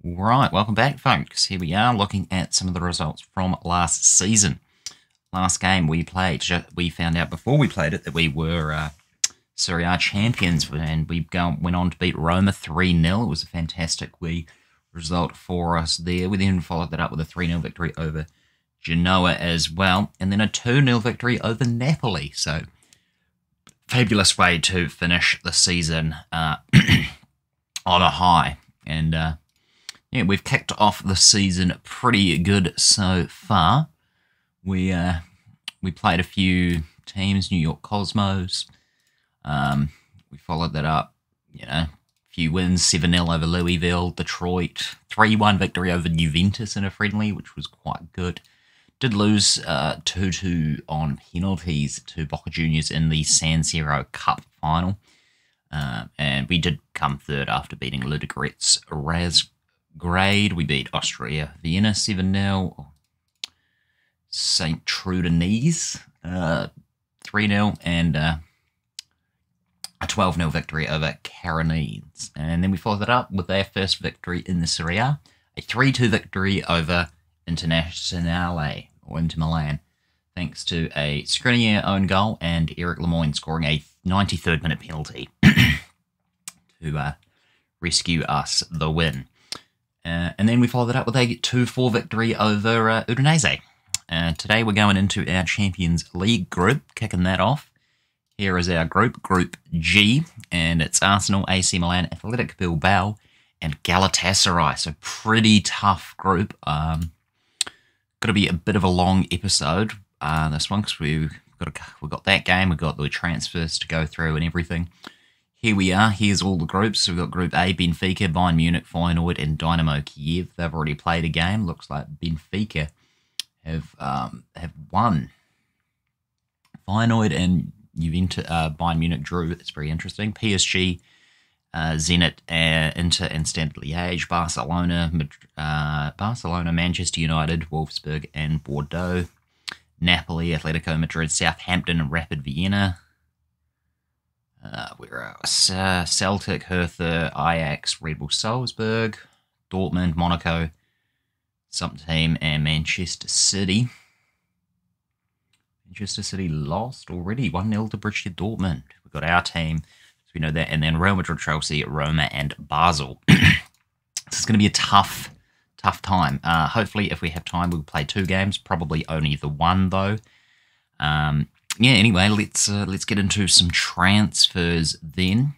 Right, welcome back, folks. Here we are looking at some of the results from last season. Last game we played, we found out before we played it that we were Serie A champions, and we went on to beat Roma 3-0. It was a fantastic result for us there. We then followed that up with a 3-0 victory over Genoa as well, and then a 2-0 victory over Napoli. So, fabulous way to finish the season on a high. And yeah, we've kicked off the season pretty good so far. We played a few teams, New York Cosmos. We followed that up, a few wins, 7-0 over Louisville, Detroit, 3-1 victory over Juventus in a friendly, which was quite good. Did lose 2-2 on penalties to Boca Juniors in the San Siro Cup final. And we did come third after beating Ludogorets Razgrade. We beat Austria Vienna 7-0. St. Trudenese 3-0. And a 12-0 victory over Carinese. And then we followed that up with their first victory in the Serie A. A 3-2 victory over Internazionale, or Inter Milan, thanks to a Skriniar own goal and Eric Lemoyne scoring a 93rd minute penalty to rescue us the win. And then we followed it up with a 2-4 victory over Udinese. Today we're going into our Champions League group, kicking that off. Here is our group, Group G, and it's Arsenal, AC Milan, Athletic Bilbao, and Galatasaray. So pretty tough group. Got to be a bit of a long episode, this one, because we've got that game, we've got the transfers to go through and everything. Here we are. Here's all the groups. So we've got Group A, Benfica, Bayern Munich, Feyenoord, and Dynamo Kiev. They've already played a game. Looks like Benfica have won. Feyenoord and Juventus, Bayern Munich drew. It's very interesting. PSG, Zenit, Inter, and Stade Liège, Barcelona, Manchester United, Wolfsburg, and Bordeaux. Napoli, Atletico Madrid, Southampton, and Rapid Vienna. Celtic, Hertha, Ajax, Red Bull Salzburg, Dortmund, Monaco, some team, and Manchester City. Manchester City lost already, 1-0 to Borussia Dortmund. We've got our team, so we know that. And then Real Madrid, Chelsea, Roma, and Basel. This is going to be a tough time. Hopefully, if we have time, we'll play 2 games. Probably only the one, though. Yeah, anyway, let's get into some transfers then.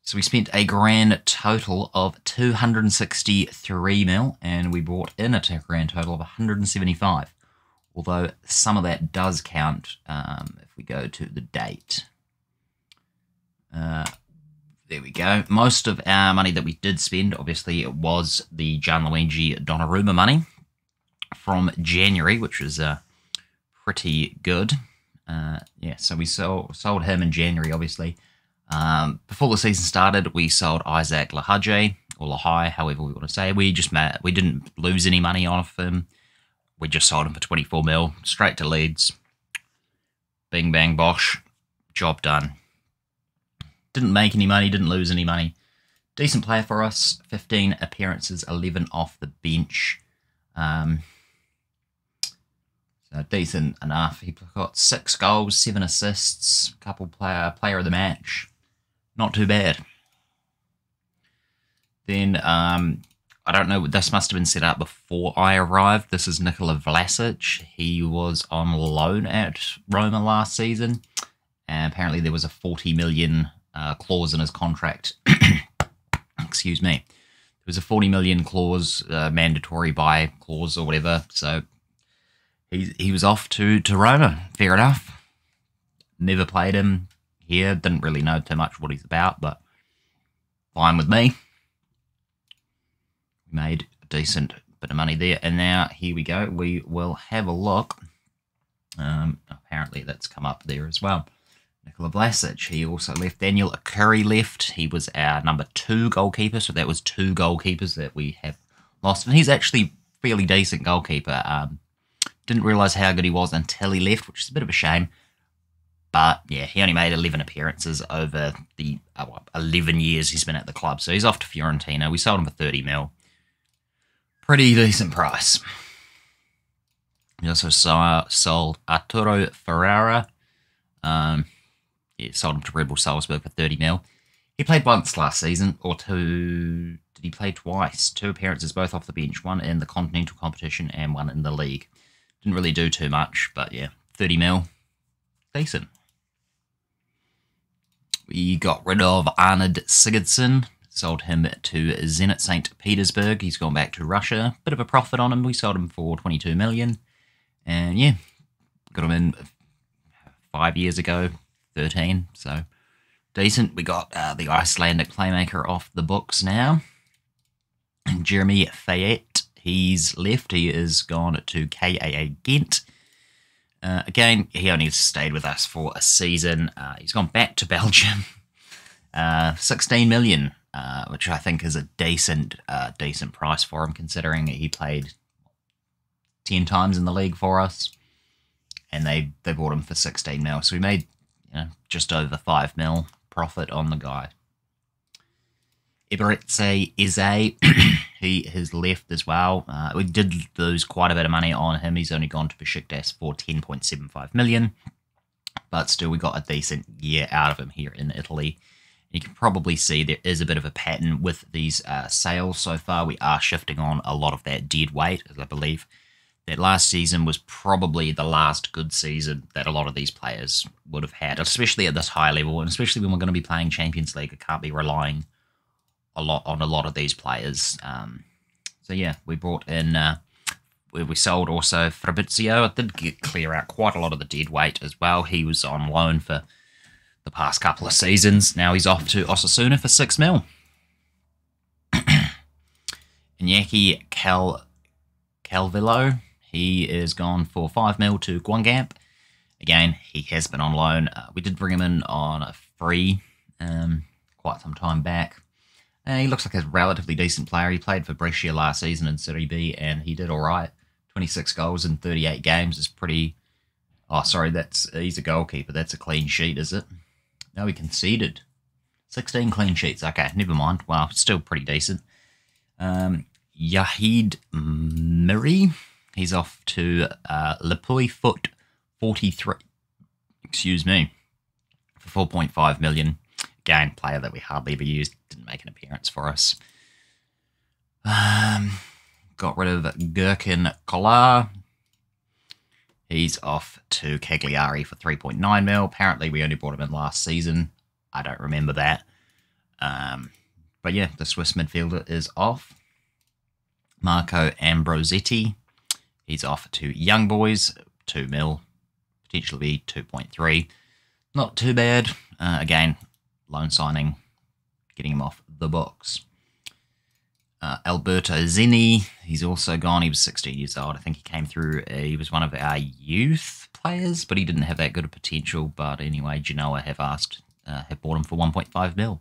So we spent a grand total of 263 mil, and we brought in a grand total of 175. Although some of that does count if we go to the date. There we go. Most of our money that we did spend, obviously, it was the Gianluigi Donnarumma money from January, which was pretty good. Yeah, so we sold him in January, obviously. Before the season started, we sold Isaac Lahaj, or Lahai, however we want to say. We didn't lose any money off him. We just sold him for 24 mil, straight to Leeds. Bing, bang, bosh. Job done. Didn't make any money, didn't lose any money. Decent player for us. 15 appearances, 11 off the bench. So decent enough. He got 6 goals, 7 assists, couple player of the match. Not too bad. Then, I don't know, this must have been set up before I arrived. This is Nikola Vlasic. He was on loan at Roma last season. And apparently there was a 40 million clause in his contract. Excuse me. There was a 40 million clause, mandatory buy clause or whatever. So he was off to Roma. Fair enough. Never played him here. Didn't really know too much what he's about, but fine with me. Made a decent bit of money there. And now, here we go. We will have a look. Apparently, that's come up there as well. Nikola Vlasic, he also left. Daniel Curry left. He was our number 2 goalkeeper. So that was 2 goalkeepers that we have lost. And he's actually fairly decent goalkeeper. Didn't realise how good he was until he left, which is a bit of a shame. But yeah, he only made 11 appearances over the 11 years he's been at the club. So he's off to Fiorentina. We sold him for 30 mil. Pretty decent price. We also sold Arturo Ferreira. Sold him to Red Bull Salzburg for 30 mil. He played once last season, or two. Did he play twice? 2 appearances, both off the bench. One in the Continental competition and one in the league. Didn't really do too much, but yeah, 30 mil. Decent. We got rid of Arnold Sigurdsson. Sold him to Zenit St. Petersburg. He's gone back to Russia. Bit of a profit on him. We sold him for 22 million. And yeah, got him in 5 years ago, 13. So decent. We got the Icelandic playmaker off the books now. And Jeremy Fayette, he's left. He is gone to KAA Ghent. Again, he only stayed with us for a season. He's gone back to Belgium. 16 million, which I think is a decent price for him, considering he played 10 times in the league for us, and they bought him for 16 mil. So we made just over 5 mil profit on the guy. Eberetze Eze, he has left as well. We did lose quite a bit of money on him. He's only gone to Besiktas for 10.75 million. But still, we got a decent year out of him here in Italy. You can probably see there is a bit of a pattern with these sales so far. We are shifting on a lot of that dead weight, as I believe that last season was probably the last good season that a lot of these players would have had, especially at this high level, and especially when we're going to be playing Champions League. I can't be relying a lot of these players. So yeah, we brought in, we sold also Fabrizio. I did clear out quite a lot of the dead weight as well. He was on loan for the past couple of seasons. Now he's off to Osasuna for 6 mil. Iñaki Calvillo, he is gone for 5 mil to Guingamp. Again, he has been on loan. We did bring him in on a free quite some time back. He looks like a relatively decent player. He played for Brescia last season in Serie B, and he did all right. 26 goals in 38 games is pretty... Oh, sorry, he's a goalkeeper. That's a clean sheet, is it? No, he conceded. 16 clean sheets. Okay, never mind. Well, still pretty decent. Yahid Miri, he's off to Lepuy Foot 43. Excuse me. For 4.5 million. Again, player that we hardly ever used, didn't make an appearance for us. Got rid of Gherkin Kolar. He's off to Cagliari for 3.9 mil. Apparently, we only brought him in last season. I don't remember that. But yeah, the Swiss midfielder is off. Marco Ambrosetti, he's off to Young Boys, 2 mil, potentially 2.3. Not too bad. Again, loan signing, getting him off the books. Alberto Zini, he's also gone. He was 16 years old. I think he came through. He was one of our youth players, but he didn't have that good a potential. But anyway, Genoa have bought him for 1.5 mil.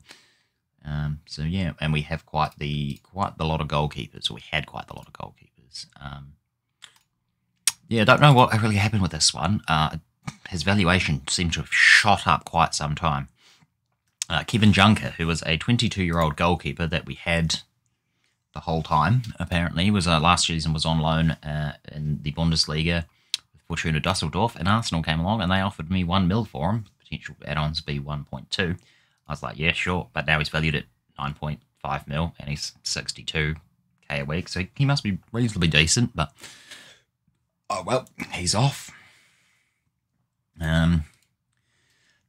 So yeah, and we have quite the lot of goalkeepers. Or we had quite a lot of goalkeepers. Yeah, don't know what really happened with this one. His valuation seemed to have shot up quite some time. Kevin Juncker, who was a 22-year-old goalkeeper that we had the whole time, apparently, was last season was on loan in the Bundesliga with Fortuna Dusseldorf, and Arsenal came along and they offered me 1 mil for him. Potential add-ons be 1.2. I was like, yeah, sure, but now he's valued at 9.5 mil and he's 62k a week, so he must be reasonably decent, but oh well, he's off.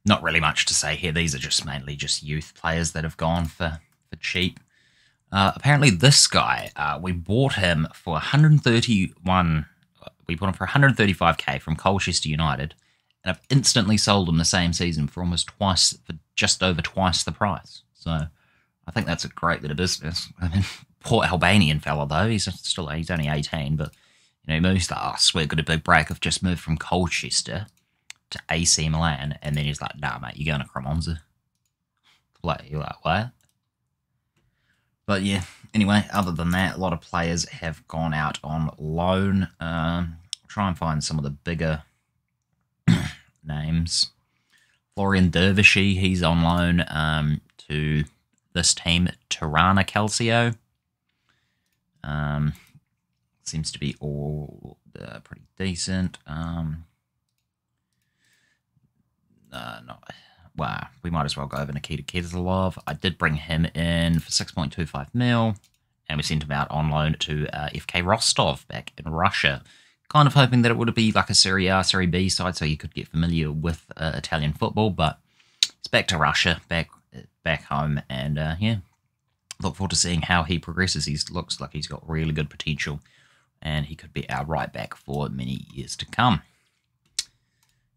Not really much to say here. These are just mainly just youth players that have gone for cheap. Apparently this guy, we bought him for 131. We bought him for 135k from Colchester United, and I've instantly sold him the same season for just over twice the price. So I think that's a great bit of business. I mean, poor Albanian fella though. He's only 18, but he moves to us. We're got a big break. I've just moved from Colchester to AC Milan, and then he's like, nah, mate, you're going to Cremonza. You're like, what? But yeah, anyway, other than that, a lot of players have gone out on loan. Try and find some of the bigger names. Florian Dervishy, he's on loan to this team, Tirana Calcio. Seems to be all pretty decent. Well, we might as well go over Nikita Kezlov. I did bring him in for 6.25 mil, and we sent him out on loan to FK Rostov back in Russia. Kind of hoping that it would be like a Serie A, Serie B side, so you could get familiar with Italian football, but it's back to Russia, back home, and yeah, look forward to seeing how he progresses. He looks like he's got really good potential, and he could be our right back for many years to come.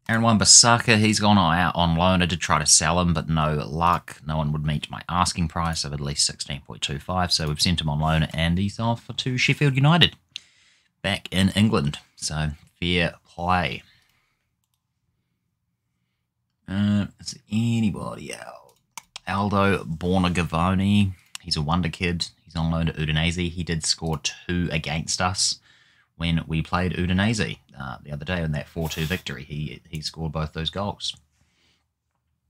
Aaron Wan-Bissaka, he's gone out on loan. I did try to sell him, but no luck. No one would meet my asking price of at least 16.25, so we've sent him on loan, and he's off to Sheffield United, back in England. So, fair play. Is there anybody else? Aldo Bornagavoni, he's a wonder kid. He's on loan to Udinese. He did score 2 against us when we played Udinese the other day in that 4-2 victory. He scored both those goals.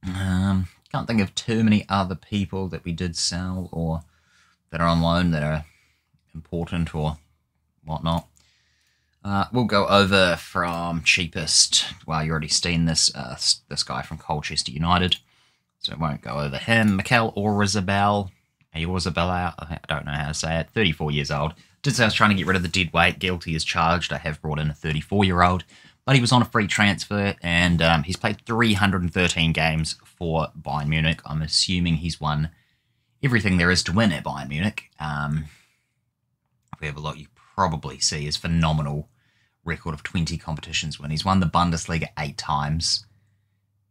Can't think of too many other people that we did sell or that are on loan that are important or whatnot. We'll go over from cheapest. Well, you already seen this guy from Colchester United, so I won't go over him. Mikel Oyarzabal, I don't know how to say it, 34 years old. Did say I was trying to get rid of the dead weight. Guilty as charged. I have brought in a 34-year-old, but he was on a free transfer, and he's played 313 games for Bayern Munich. I'm assuming he's won everything there is to win at Bayern Munich. If we have a look, you probably see his phenomenal record of 20 competitions win. He's won the Bundesliga 8 times,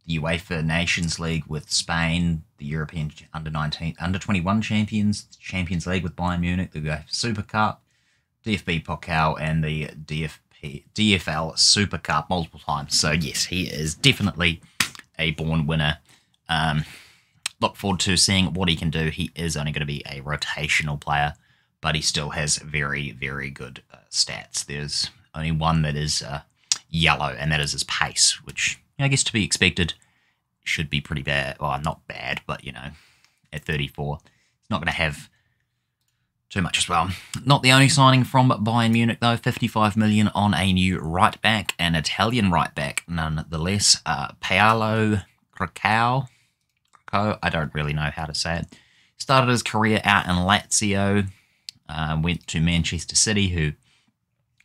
the UEFA Nations League with Spain, the European under-19, under-21 Champions League with Bayern Munich, the UEFA Super Cup, DFB Pokal, and the DFL Super Cup multiple times. So yes, he is definitely a born winner. Look forward to seeing what he can do. He is only going to be a rotational player, but he still has very, very good stats. There's only one that is yellow, and that is his pace, which I guess to be expected should be pretty bad. Well, not bad, but, you know, at 34, he's not going to have too much as well. Not the only signing from Bayern Munich, though. 55 million on a new right-back, an Italian right-back, nonetheless. Paolo Crocao, I don't really know how to say it. Started his career out in Lazio, went to Manchester City, who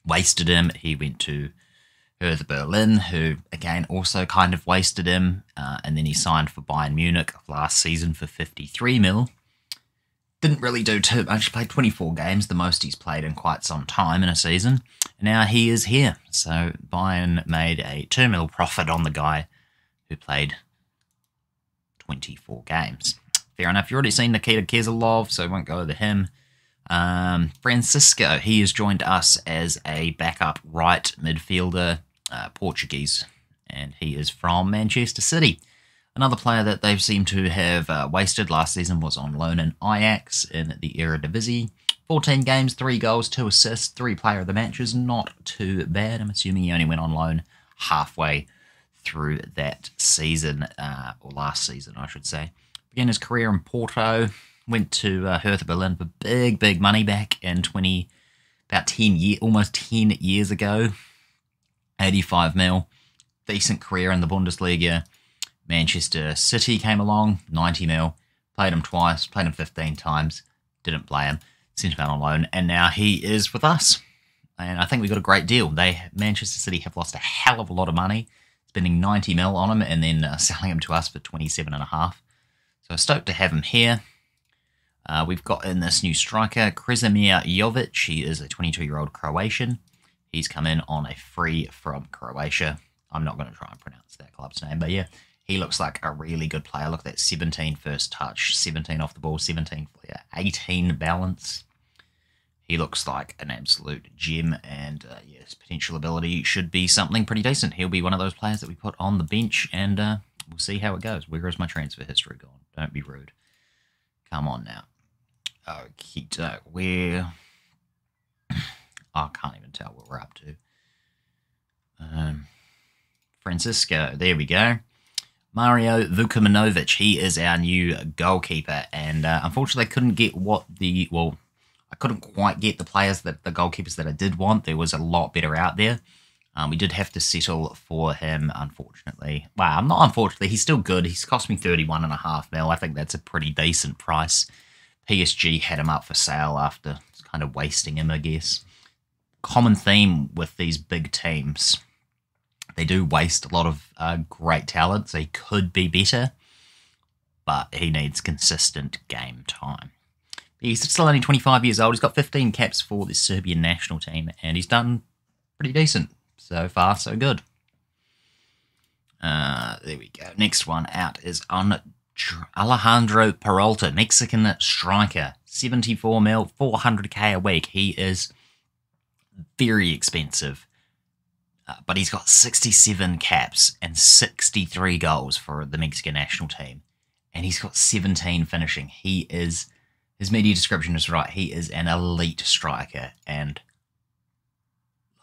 wasted him. He went to Hertha Berlin, who, again, also kind of wasted him. And then he signed for Bayern Munich last season for 53 mil. Didn't really do too much. He played 24 games, the most he's played in quite some time in a season. And now he is here. So Bayern made a 2 mil profit on the guy who played 24 games. Fair enough. You've already seen Nikita Kezlov, so I won't go over him. Francisco, he has joined us as a backup right midfielder, Portuguese, and he is from Manchester City. Another player that they've seemed to have wasted last season was on loan in Ajax in the Eredivisie. 14 games, 3 goals, 2 assists, 3 player of the matches. Not too bad. I'm assuming he only went on loan halfway through that season, or last season, I should say. Began his career in Porto, went to Hertha Berlin for big money back in almost 10 years ago. 85 mil. Decent career in the Bundesliga. Manchester City came along, 90 mil. Played him twice, played him 15 times. Didn't play him. Sent him out on loan, and now he is with us. And I think we got a great deal. Manchester City have lost a hell of a lot of money, spending 90 mil on him and then selling him to us for 27.5. So stoked to have him here. We've got in this new striker, Krešimir Jovic. He is a 22-year-old Croatian. He's come in on a free from Croatia. I'm not going to try and pronounce that club's name, but yeah, he looks like a really good player. Look at that, 17 first touch, 17 off the ball, 17 flair, 18 balance. He looks like an absolute gem, and yes, potential ability should be something pretty decent. He'll be one of those players that we put on the bench, and we'll see how it goes. Where is my transfer history gone? Don't be rude. Come on now. Okay, where... I can't even tell what we're up to. Francisco, there we go. Mario Vukuminovich, he is our new goalkeeper, and unfortunately I couldn't get I couldn't quite get the goalkeepers that I did want. There was a lot better out there. We did have to settle for him, unfortunately. Well, not unfortunately, he's still good. He's cost me 31.5 mil. I think that's a pretty decent price. PSG had him up for sale after kind of wasting him, I guess. Common theme with these big teams. They do waste a lot of great talent, so he could be better, but he needs consistent game time. He's still only 25 years old. He's got 15 caps for the Serbian national team, and he's done pretty decent. So far, so good. There we go. Next one out is on Alejandro Peralta, Mexican striker. 74 mil, 400k a week. He is very expensive. But he's got 67 caps and 63 goals for the Mexican national team. And he's got 17 finishing. His media description is right. He is an elite striker. And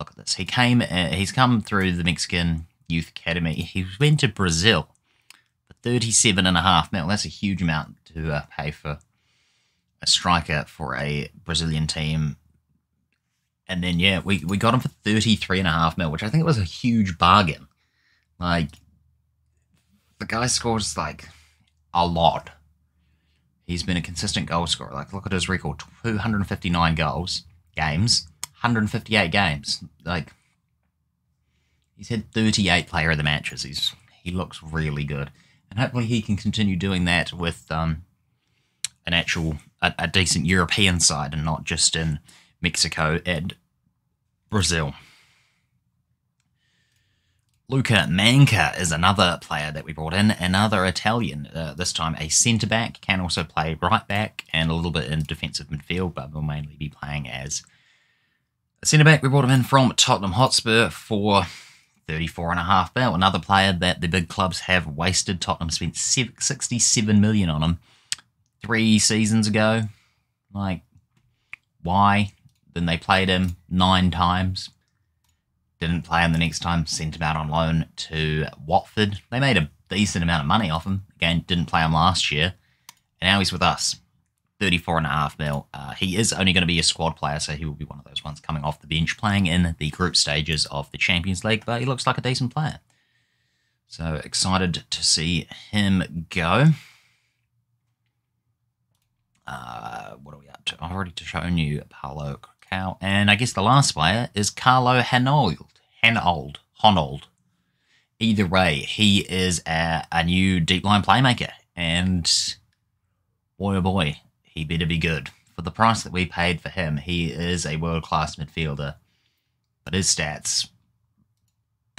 look at this. He's come through the Mexican Youth Academy. He went to Brazil for 37.5 mil. That's a huge amount to pay for a striker for a Brazilian team. And then, yeah, we got him for 33.5 mil, which I think was a huge bargain. Like, the guy scores, like, a lot. He's been a consistent goal scorer. Like, look at his record. 259 games, 158 games. Like, he's had 38 player of the matches. He looks really good. And hopefully he can continue doing that with a decent European side and not just in Mexico and Brazil. Luca Manca is another player that we brought in, another Italian, this time a centre-back, can also play right-back and a little bit in defensive midfield, but will mainly be playing as a centre-back. We brought him in from Tottenham Hotspur for 34.5 mil. Another player that the big clubs have wasted. Tottenham spent 67 million on him 3 seasons ago. Like, why? Then they played him 9 times. Didn't play him the next time. Sent him out on loan to Watford. They made a decent amount of money off him. Again, didn't play him last year. And now he's with us. 34.5 mil. He is only going to be a squad player, so he will be one of those ones coming off the bench, playing in the group stages of the Champions League, but he looks like a decent player. So excited to see him go. What are we up to? I've already shown you Paulo Cacao. And I guess the last player is Carlo Honold. Either way, he is a new deep line playmaker. And boy, oh boy, he better be good. For the price that we paid for him, he is a world-class midfielder. But his stats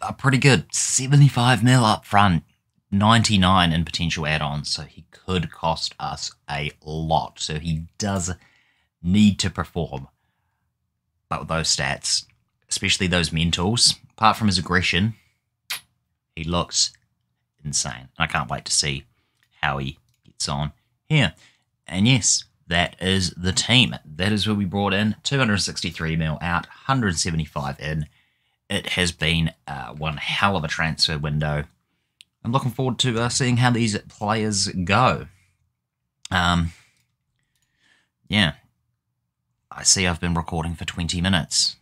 are pretty good. 75 mil up front. 99 in potential add-ons, so he could cost us a lot. So he does need to perform. But with those stats, especially those mentals, apart from his aggression, he looks insane. I can't wait to see how he gets on here. And yes, that is the team. That is where we brought in 263 mil out, 175 in. It has been one hell of a transfer window. I'm looking forward to seeing how these players go. Yeah. I see I've been recording for 20 minutes.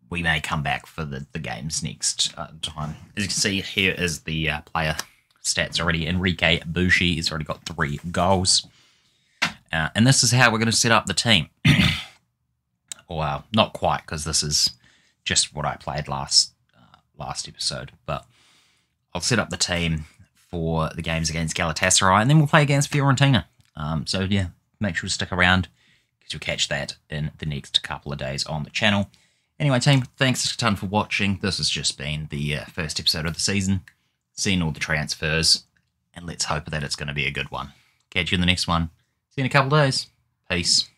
We may come back for the games next time. As you can see, here is the player stats already. Enrique Bushi has already got 3 goals. And this is how we're going to set up the team. Well, not quite, because this is just what I played last episode, but I'll set up the team for the games against Galatasaray, and then we'll play against Fiorentina. So yeah, make sure to stick around, because you'll catch that in the next couple of days on the channel. Anyway, team, thanks a ton for watching. This has just been the first episode of the season, seeing all the transfers, and let's hope that it's going to be a good one. Catch you in the next one. See you in a couple of days. Peace.